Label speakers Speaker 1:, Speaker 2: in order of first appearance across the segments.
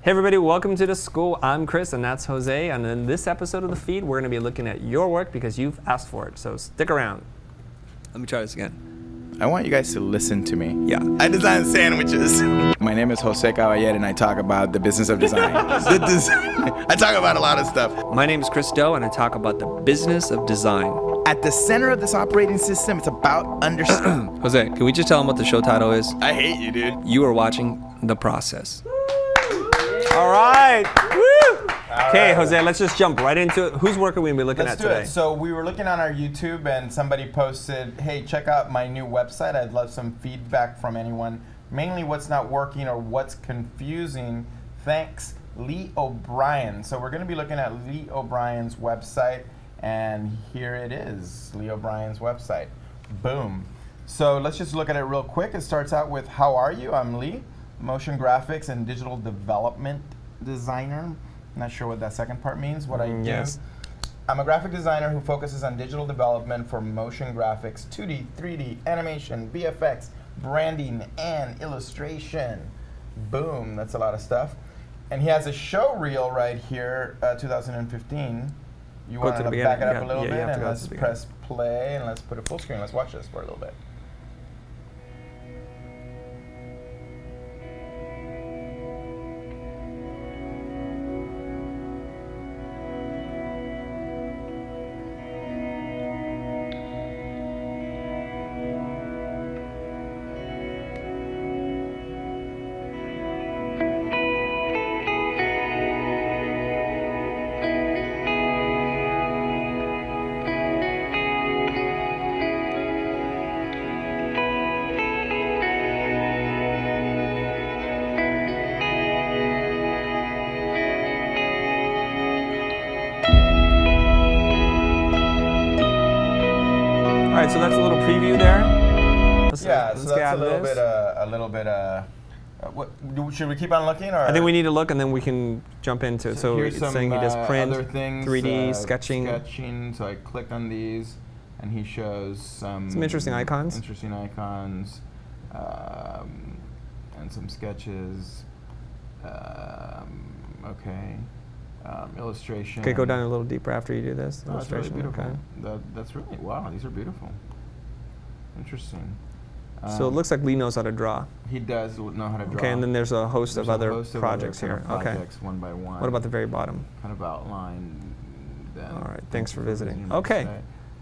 Speaker 1: Hey everybody, welcome to the school. I'm Chris and that's Jose, and in this episode of the feed, we're going to be looking at your work because you've asked for it, so stick around. Let me try this again.
Speaker 2: I want you guys to listen to me.
Speaker 1: Yeah.
Speaker 2: I design sandwiches. My name is Jose Caballero and I talk about the business of design. I talk about a lot of stuff.
Speaker 1: My name is Chris Doe and I talk about the business of design.
Speaker 2: At the center of this operating system, it's about understanding.
Speaker 1: Jose, can we just tell them what the show title is?
Speaker 2: I hate you, dude.
Speaker 1: You are watching The Process. All right. Woo! Okay, Jose, let's just jump right into it. Whose work are we going to be looking at today?
Speaker 3: Let's do it. So we were looking on our YouTube and somebody posted, hey, check out my new website. I'd love some feedback from anyone. Mainly what's not working or what's confusing. Thanks, Lee O'Brien. So we're going to be looking at Lee O'Brien's website. And here it is, Lee O'Brien's website. Boom. So let's just look at it real quick. It starts out with, how are you? I'm Lee, motion graphics and digital development designer. Not sure what that second part means, what I do.
Speaker 1: Yes.
Speaker 3: I'm a graphic designer who focuses on digital development for motion graphics, 2D, 3D, animation, VFX, branding, and illustration. Boom, that's a lot of stuff. And he has a show reel right here, 2015. You want to back it up a little bit and let's press play and let's put it full screen. Let's watch this for a little bit.
Speaker 1: All right, so that's a little preview there.
Speaker 3: So that's a little bit. Should we keep on looking, or
Speaker 1: I think we need to look, and then we can jump into it. So
Speaker 3: here's
Speaker 1: it's
Speaker 3: some
Speaker 1: saying he does print,
Speaker 3: other things,
Speaker 1: 3D, sketching.
Speaker 3: So I click on these, and he shows some
Speaker 1: interesting icons.
Speaker 3: and some sketches. Illustration.
Speaker 1: Okay, go down a little deeper after you do this.
Speaker 3: Oh, that's really
Speaker 1: Illustration.
Speaker 3: beautiful.
Speaker 1: Okay.
Speaker 3: That's really, wow, these are beautiful. Interesting.
Speaker 1: So it looks like Lee knows how to draw.
Speaker 3: He does know how to draw.
Speaker 1: Okay, and then there's a host
Speaker 3: There's
Speaker 1: of
Speaker 3: a
Speaker 1: other
Speaker 3: host of
Speaker 1: projects
Speaker 3: other
Speaker 1: here.
Speaker 3: kind of
Speaker 1: Okay.
Speaker 3: projects, one by one.
Speaker 1: What about the very bottom?
Speaker 3: Kind of outline.
Speaker 1: All right, thanks for visiting.
Speaker 3: A
Speaker 1: Okay.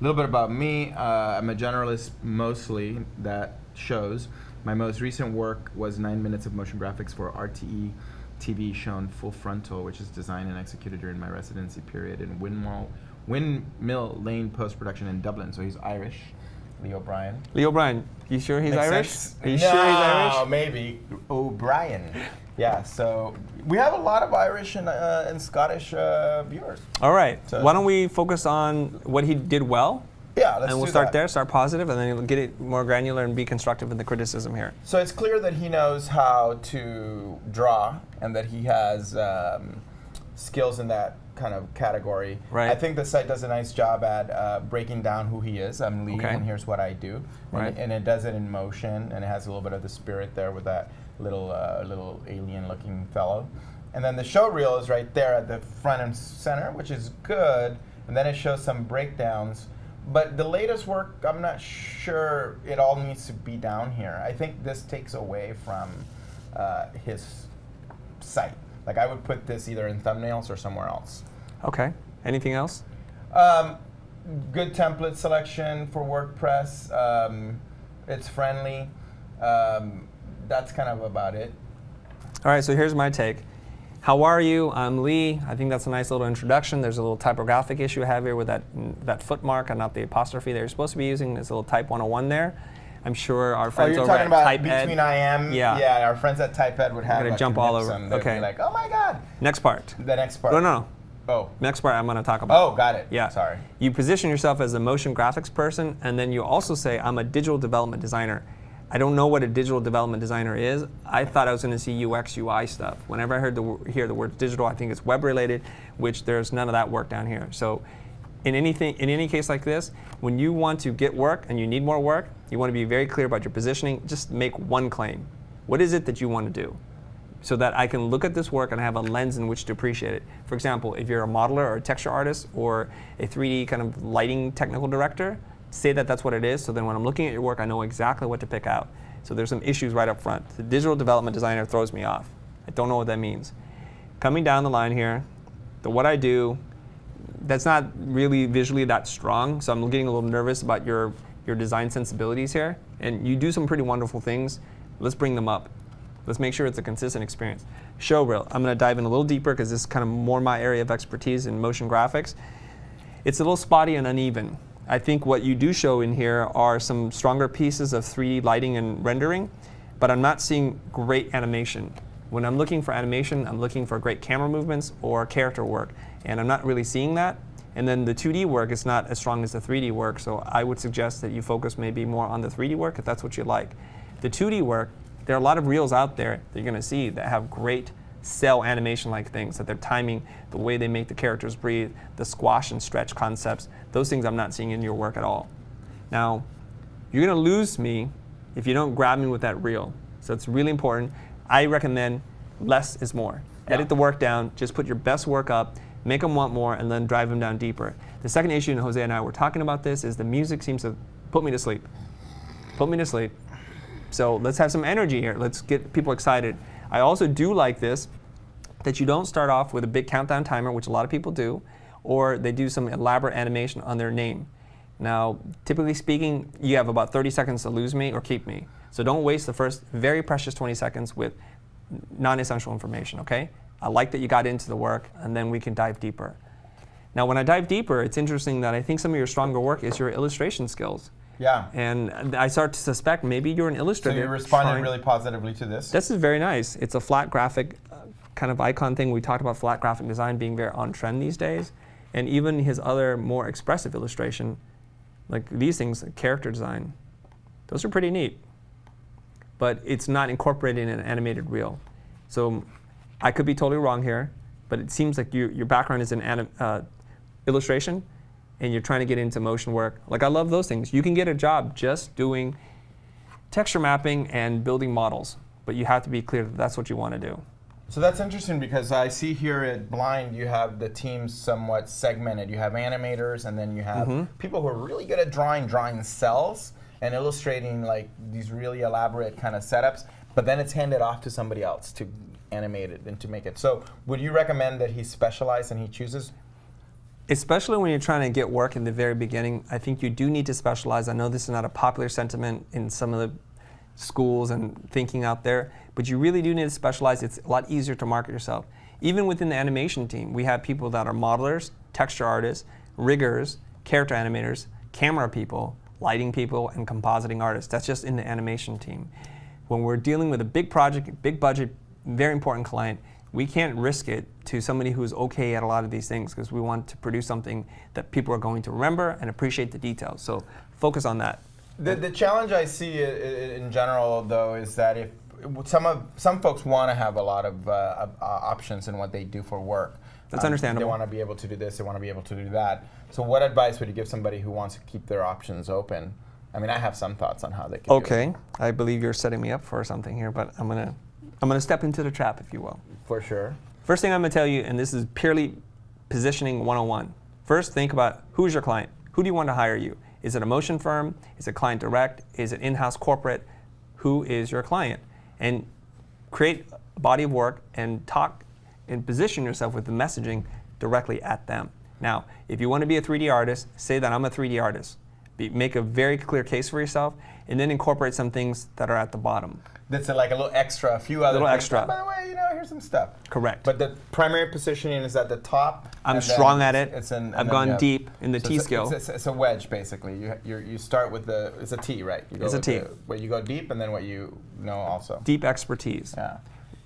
Speaker 3: little bit about me. I'm a generalist mostly that shows. My most recent work was 9 minutes of motion graphics for RTE TV shown Full Frontal, which is designed and executed during my residency period in Windmill Lane Post-Production in Dublin. So he's Irish, Lee O'Brien.
Speaker 1: Lee O'Brien, you sure he's
Speaker 3: Makes
Speaker 1: Irish?
Speaker 3: sense?
Speaker 1: Are you sure he's Irish?
Speaker 3: No, maybe. O'Brien. Yeah, so we have a lot of Irish and Scottish viewers.
Speaker 1: All right,
Speaker 3: So-
Speaker 1: why don't we focus on what he did well?
Speaker 3: Yeah, let's
Speaker 1: and we'll
Speaker 3: do
Speaker 1: start
Speaker 3: that.
Speaker 1: there, start positive, and then we'll get it more granular and be constructive in the criticism here.
Speaker 3: So it's clear that he knows how to draw and that he has skills in that kind of category.
Speaker 1: Right.
Speaker 3: I think the site does a nice job at breaking down who he is. I'm Lee,
Speaker 1: Okay.
Speaker 3: and here's what I do.
Speaker 1: Right.
Speaker 3: And it does it in motion, and it has a little bit of the spirit there with that little alien-looking fellow. And then the show reel is right there at the front and center, which is good. And then it shows some breakdowns. But the latest work, I'm not sure it all needs to be down here. I think this takes away from his site. Like I would put this either in thumbnails or somewhere else.
Speaker 1: Okay, anything else?
Speaker 3: Good template selection for WordPress. It's friendly. That's kind of about it.
Speaker 1: All right, so here's my take. How are you? I'm Lee. I think that's a nice little introduction. There's a little typographic issue I have here with that foot mark and not the apostrophe that you're supposed to be using. There's a little type 101 there. I'm sure our friends
Speaker 3: you're
Speaker 1: over
Speaker 3: talking
Speaker 1: at
Speaker 3: about
Speaker 1: Type
Speaker 3: between
Speaker 1: Ed.
Speaker 3: I am.
Speaker 1: Yeah.
Speaker 3: Our friends at Type Ed would have.
Speaker 1: gonna jump all over.
Speaker 3: They'd
Speaker 1: Okay.
Speaker 3: be like, oh my God.
Speaker 1: Next part.
Speaker 3: The next part.
Speaker 1: No.
Speaker 3: Oh.
Speaker 1: Next part I'm going to talk about.
Speaker 3: Oh, got it.
Speaker 1: Yeah.
Speaker 3: Sorry.
Speaker 1: You position yourself as a motion graphics person, and then you also say, I'm a digital development designer. I don't know what a digital development designer is. I thought I was going to see UX, UI stuff. Whenever I hear the word digital, I think it's web related, which there's none of that work down here. So in any case like this, when you want to get work and you need more work, you want to be very clear about your positioning. Just make one claim. What is it that you want to do? so that I can look at this work and have a lens in which to appreciate it. For example, if you're a modeler or a texture artist or a 3D kind of lighting technical director, say that that's what it is, so then when I'm looking at your work, I know exactly what to pick out. So there's some issues right up front. The digital development designer throws me off. I don't know what that means. Coming down the line here, what I do, that's not really visually that strong, so I'm getting a little nervous about your design sensibilities here. And you do some pretty wonderful things. Let's bring them up. Let's make sure it's a consistent experience. Showreel, I'm going to dive in a little deeper because this is kind of more my area of expertise in motion graphics. It's a little spotty and uneven. I think what you do show in here are some stronger pieces of 3D lighting and rendering, but I'm not seeing great animation. When I'm looking for animation, I'm looking for great camera movements or character work, and I'm not really seeing that. And then the 2D work is not as strong as the 3D work, so I would suggest that you focus maybe more on the 3D work if that's what you like. The 2D work, there are a lot of reels out there that you're going to see that have great cell animation-like things, that they're timing the way they make the characters breathe, the squash and stretch concepts. Those things I'm not seeing in your work at all. Now, you're going to lose me if you don't grab me with that reel. So it's really important. I recommend less is more. Edit the work down, just put your best work up, make them want more, and then drive them down deeper. The second issue, and Jose and I were talking about this, is the music seems to put me to sleep. Put me to sleep. So let's have some energy here. Let's get people excited. I also do like this, that you don't start off with a big countdown timer, which a lot of people do, or they do some elaborate animation on their name. Now, typically speaking, you have about 30 seconds to lose me or keep me. So don't waste the first very precious 20 seconds with non-essential information, okay? I like that you got into the work, and then we can dive deeper. Now, when I dive deeper, it's interesting that I think some of your stronger work is your illustration skills.
Speaker 3: Yeah.
Speaker 1: And I start to suspect maybe you're an illustrator.
Speaker 3: So you responded really positively to this?
Speaker 1: This is very nice. It's a flat graphic kind of icon thing. We talked about flat graphic design being very on trend these days. And even his other more expressive illustration, like these things, character design, those are pretty neat. But it's not incorporated in an animated reel. So I could be totally wrong here, but it seems like your background is in illustration, and you're trying to get into motion work. Like, I love those things. You can get a job just doing texture mapping and building models, but you have to be clear that that's what you want to do.
Speaker 3: So that's interesting because I see here at Blind you have the teams somewhat segmented. You have animators, and then you have people who are really good at drawing cells and illustrating like these really elaborate kind of setups, but then it's handed off to somebody else to animate it and to make it. So would you recommend that he specialize and he chooses?
Speaker 1: Especially when you're trying to get work in the very beginning, I think you do need to specialize. I know this is not a popular sentiment in some of the schools and thinking out there, but you really do need to specialize. It's a lot easier to market yourself. Even within the animation team, we have people that are modelers, texture artists, riggers, character animators, camera people, lighting people, and compositing artists. That's just in the animation team. When we're dealing with a big project, big budget, very important client, we can't risk it to somebody who's okay at a lot of these things because we want to produce something that people are going to remember and appreciate the details. So focus on that.
Speaker 3: The challenge I see in general, though, is that if some folks want to have a lot of options in what they do for work.
Speaker 1: That's understandable.
Speaker 3: They want to be able to do this, they want to be able to do that. So what advice would you give somebody who wants to keep their options open? I mean, I have some thoughts on how they can do it.
Speaker 1: Okay, I believe you're setting me up for something here, but I'm gonna step into the trap, if you will.
Speaker 3: For sure.
Speaker 1: First thing I'm gonna tell you, and this is purely positioning 101. First, think about who's your client. Who do you want to hire you? Is it a motion firm? Is it client direct? Is it in-house corporate? Who is your client? And create a body of work and talk and position yourself with the messaging directly at them. Now, if you want to be a 3D artist, say that I'm a 3D artist. Make a very clear case for yourself, and then incorporate some things that are at the bottom.
Speaker 3: That's like a little extra, a few other things.
Speaker 1: Extra.
Speaker 3: Oh, by the way, here's some stuff.
Speaker 1: Correct.
Speaker 3: But the primary positioning is at the top.
Speaker 1: I'm strong at it. I've gone deep in the T skill.
Speaker 3: It's a wedge, basically. You start with it's a T, right?
Speaker 1: It's a T.
Speaker 3: Where you go deep, and then what you know also.
Speaker 1: Deep expertise.
Speaker 3: Yeah.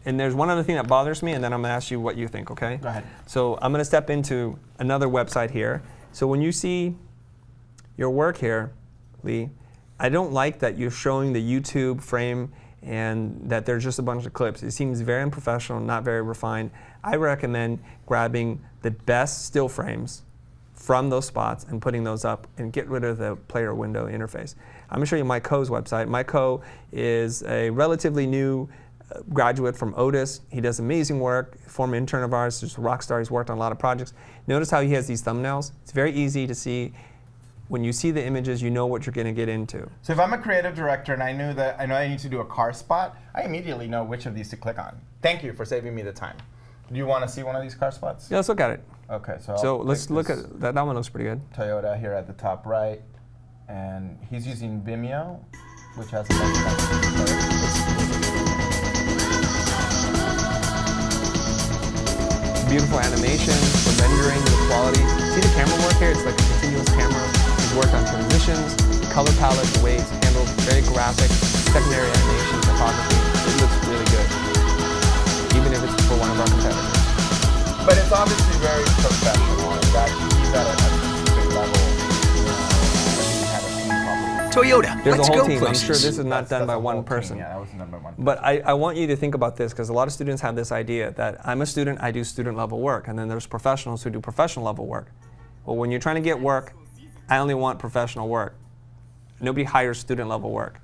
Speaker 1: And there's one other thing that bothers me, and then I'm going to ask you what you think, okay?
Speaker 3: Go ahead.
Speaker 1: So I'm going to step into another website here. So when you see your work here, Lee, I don't like that you're showing the YouTube frame and that there's just a bunch of clips. It seems very unprofessional, not very refined. I recommend grabbing the best still frames from those spots and putting those up and get rid of the player window interface. I'm going to show you MyCo's website. MyCo is a relatively new graduate from Otis. He does amazing work, former intern of ours, just a rock star. He's worked on a lot of projects. Notice how he has these thumbnails. It's very easy to see. When you see the images, you know what you're going to get into.
Speaker 3: So if I'm a creative director and I know I need to do a car spot, I immediately know which of these to click on. Thank you for saving me the time. Do you want to see one of these car spots?
Speaker 1: Yeah, let's look at it.
Speaker 3: Okay, so
Speaker 1: Let's look at that. That one looks pretty good.
Speaker 3: Toyota here at the top right, and he's using Vimeo, which has a bunch of
Speaker 1: Beautiful animation, the rendering, the quality. See the camera work here? It's like a continuous camera. He's worked on transitions, the color palette, the way it's handled, very graphic, secondary animation, typography. It looks really good, even if it's for one of our competitors.
Speaker 3: But it's obviously very professional. He's at a specific level.
Speaker 4: Toyota,
Speaker 1: There's
Speaker 4: let's
Speaker 1: a whole
Speaker 4: go
Speaker 1: team. I'm
Speaker 4: places.
Speaker 1: sure this is not done
Speaker 3: That's
Speaker 1: by
Speaker 3: a
Speaker 1: one
Speaker 3: whole
Speaker 1: person.
Speaker 3: team. Yeah, that wasn't done by one person.
Speaker 1: But I want you to think about this, because a lot of students have this idea that I'm a student, I do student level work, and then there's professionals who do professional level work. Well, when you're trying to get work, I only want professional work. Nobody hires student level work.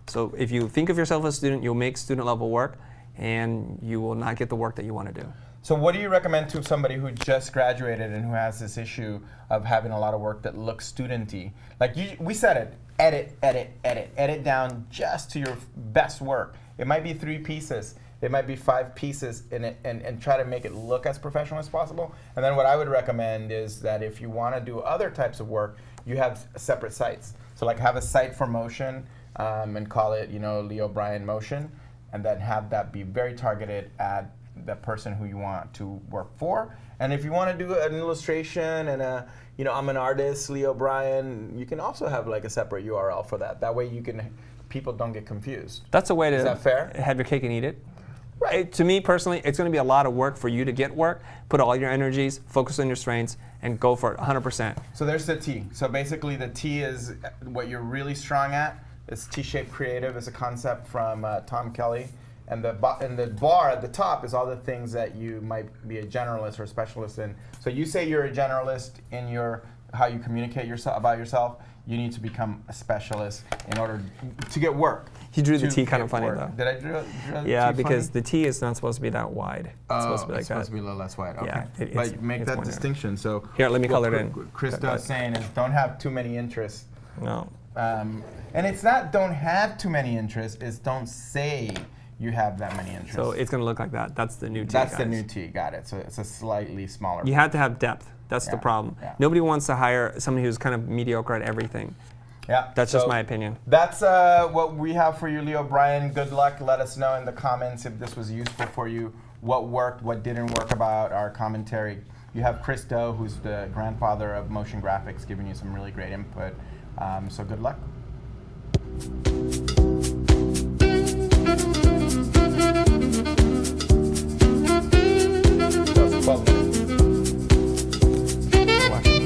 Speaker 1: So if you think of yourself as a student, you'll make student level work, and you will not get the work that you want to do.
Speaker 3: So what do you recommend to somebody who just graduated and who has this issue of having a lot of work that looks studenty? Like we said it, edit down just to your best work. It might be 3 pieces, it might be 5 pieces in it, and try to make it look as professional as possible. And then what I would recommend is that if you want to do other types of work, you have separate sites. So like have a site for motion and call it, Lee O'Brien Motion, and then have that be very targeted at the person who you want to work for. And if you want to do an illustration and I'm an artist, Lee O'Brien, you can also have like a separate URL for that. That way people don't get confused.
Speaker 1: That's a way to
Speaker 3: Is that fair?
Speaker 1: have your cake and eat it.
Speaker 3: Right.
Speaker 1: To me personally, it's going to be a lot of work for you to get work. Put all your energies, focus on your strengths, and go for it 100%.
Speaker 3: So there's the T. So basically the T is what you're really strong at. It's T-shaped creative. It's a concept from Tom Kelly. And the bar at the top is all the things that you might be a generalist or specialist in. So you say you're a generalist in how you communicate about yourself. You need to become a specialist in order to get work.
Speaker 1: He drew the T kind of funny
Speaker 3: work.
Speaker 1: though.
Speaker 3: Did I draw the
Speaker 1: Yeah,
Speaker 3: T
Speaker 1: because
Speaker 3: funny?
Speaker 1: the T is not supposed to be that wide. It's supposed to be like
Speaker 3: it's supposed
Speaker 1: that.
Speaker 3: to be a little less wide. Okay.
Speaker 1: Yeah,
Speaker 3: but make
Speaker 1: it's
Speaker 3: that
Speaker 1: more narrow.
Speaker 3: distinction. So
Speaker 1: Here, let me
Speaker 3: what
Speaker 1: color it in.
Speaker 3: Krista's saying is don't have too many interests.
Speaker 1: No.
Speaker 3: And it's not don't have too many interests, it's don't say you have that many interests.
Speaker 1: So it's going to look like that. That's the new T,
Speaker 3: That's
Speaker 1: guys.
Speaker 3: the new T, got it. So it's a slightly smaller.
Speaker 1: You have to have depth. That's the
Speaker 3: Yeah,
Speaker 1: problem.
Speaker 3: yeah.
Speaker 1: Nobody wants to hire somebody who's kind of mediocre at everything.
Speaker 3: Yeah.
Speaker 1: That's just my opinion.
Speaker 3: That's what we have for you, Lee O'Brien. Good luck. Let us know in the comments if this was useful for you, what worked, what didn't work about our commentary. You have Chris Doe, who's the grandfather of motion graphics, giving you some really great input. So good luck. That was 12 minutes.
Speaker 1: Watch it.